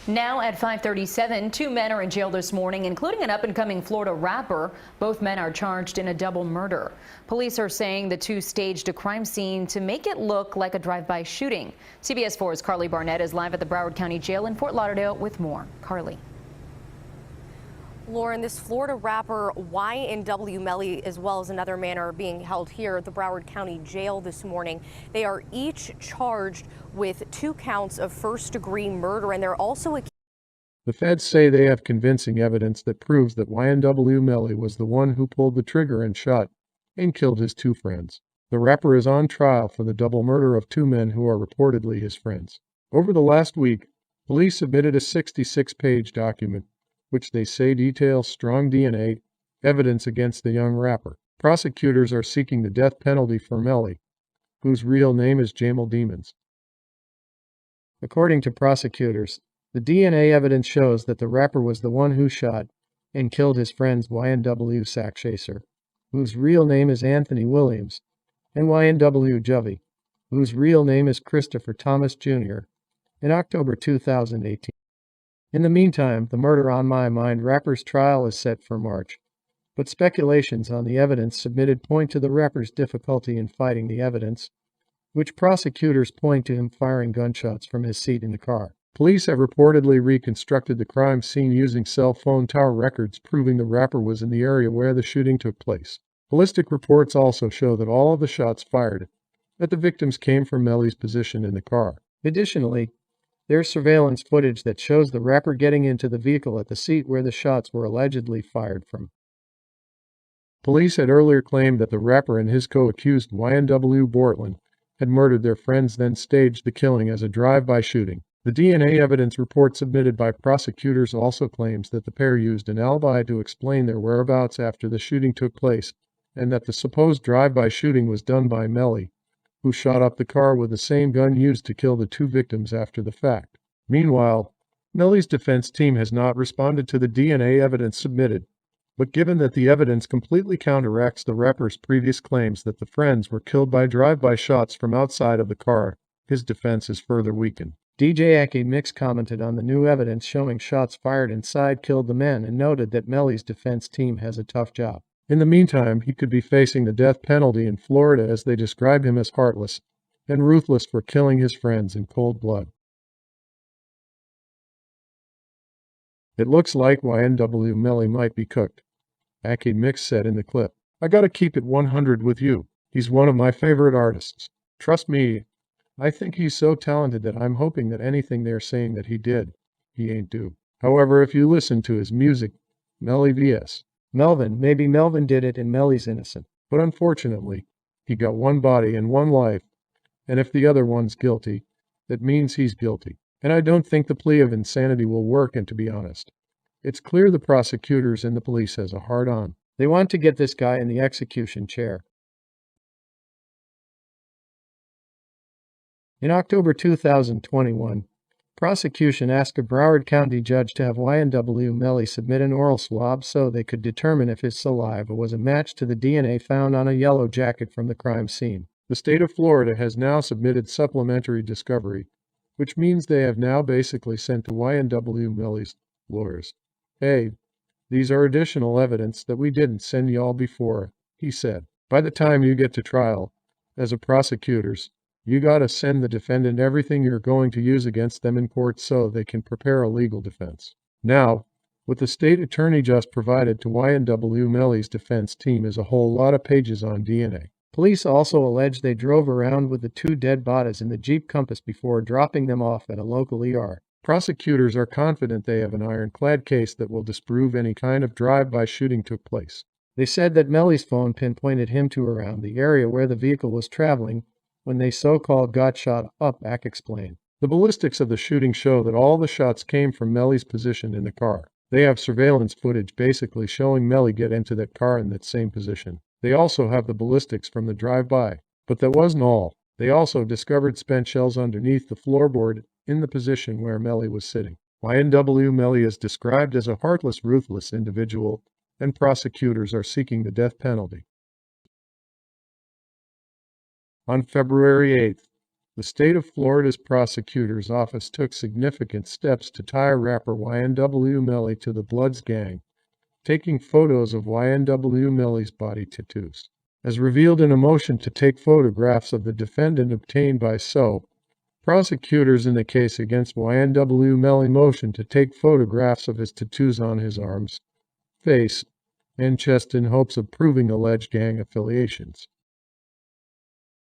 Now at 5:37, two men are in jail this morning, including an up-and-coming Florida rapper. Both men are charged in a double murder. Police are saying the two staged a crime scene to make it look like a drive-by shooting. CBS 4's Carly Barnett is live at the Broward County Jail in Fort Lauderdale with more. Carly. Lauren, this Florida rapper Ynw Melly, as well as another man, are being held here at the Broward County Jail this morning. They are each charged with 2 counts of first-degree murder, and they're also The feds say they have convincing evidence that proves that Ynw Melly was the one who pulled the trigger and shot and killed his 2 friends. The rapper is on trial for the double murder of 2 men who are reportedly his friends. Over the last week, police submitted a 66-page document which they say details strong DNA evidence against the young rapper. Prosecutors are seeking the death penalty for Melly, whose real name is Jamal Demons. According to prosecutors, the DNA evidence shows that the rapper was the one who shot and killed his friends Ynw Sackchaser, whose real name is Anthony Williams, and Ynw Juvie, whose real name is Christopher Thomas Jr., in October 2018. In the meantime, the Murder on My Mind rapper's trial is set for March, but speculations on the evidence submitted point to the rapper's difficulty in fighting the evidence, which prosecutors point to him firing gunshots from his seat in the car. Police have reportedly reconstructed the crime scene using cell phone tower records proving the rapper was in the area where the shooting took place. Ballistic reports also show that all of the shots fired at the victims came from Melly's position in the car. Additionally, there's surveillance footage that shows the rapper getting into the vehicle at the seat where the shots were allegedly fired from. Police had earlier claimed that the rapper and his co-accused Ynw Bortland had murdered their friends, then staged the killing as a drive-by shooting. The DNA evidence report submitted by prosecutors also claims that the pair used an alibi to explain their whereabouts after the shooting took place, and that the supposed drive-by shooting was done by Melly, who shot up the car with the same gun used to kill the 2 victims after the fact. Meanwhile, Melly's defense team has not responded to the DNA evidence submitted, but given that the evidence completely counteracts the rapper's previous claims that the friends were killed by drive-by shots from outside of the car, his defense is further weakened. DJ Ynw Melly's commented on the new evidence showing shots fired inside killed the men and noted that Melly's defense team has a tough job. In the meantime, he could be facing the death penalty in Florida as they describe him as heartless and ruthless for killing his friends in cold blood. It looks like Ynw Melly might be cooked, Ynw Melly said in the clip. I gotta keep it 100 with you. He's one of my favorite artists. Trust me, I think he's so talented that I'm hoping that anything they're saying that he did, he ain't do. However, if you listen to his music, Melly vs. Melvin, maybe Melvin did it and Melly's innocent. But unfortunately, he got one body and one life, and if the other one's guilty, that means he's guilty. And I don't think the plea of insanity will work, and to be honest, it's clear the prosecutors and the police has a hard-on. They want to get this guy in the execution chair. In October 2021, prosecution asked a Broward County judge to have Ynw Melly submit an oral swab so they could determine if his saliva was a match to the DNA found on a yellow jacket from the crime scene. The state of Florida has now submitted supplementary discovery, which means they have now basically sent to Ynw Melly's lawyers, "Hey, these are additional evidence that we didn't send y'all before," he said. "By the time you get to trial, as a prosecutors, you gotta send the defendant everything you're going to use against them in court so they can prepare a legal defense." Now, what the state attorney just provided to Ynw Melly's defense team is a whole lot of pages on DNA. Police also allege they drove around with the 2 dead bodies in the Jeep Compass before dropping them off at a local ER. Prosecutors are confident they have an ironclad case that will disprove any kind of drive-by shooting took place. They said that Melly's phone pinpointed him to around the area where the vehicle was traveling when they so-called got shot up, Ynw explained. The ballistics of the shooting show that all the shots came from Melly's position in the car. They have surveillance footage basically showing Melly get into that car in that same position. They also have the ballistics from the drive-by. But that wasn't all. They also discovered spent shells underneath the floorboard in the position where Melly was sitting. Ynw Melly is described as a heartless, ruthless individual, and prosecutors are seeking the death penalty. On February 8th, The state of Florida's prosecutor's office took significant steps to tie rapper Ynw Melly to the Bloods gang, taking photos of Ynw Melly's body tattoos. As revealed in a motion to take photographs of the defendant obtained by SO, prosecutors in the case against Ynw Melly motioned to take photographs of his tattoos on his arms, face, and chest in hopes of proving alleged gang affiliations.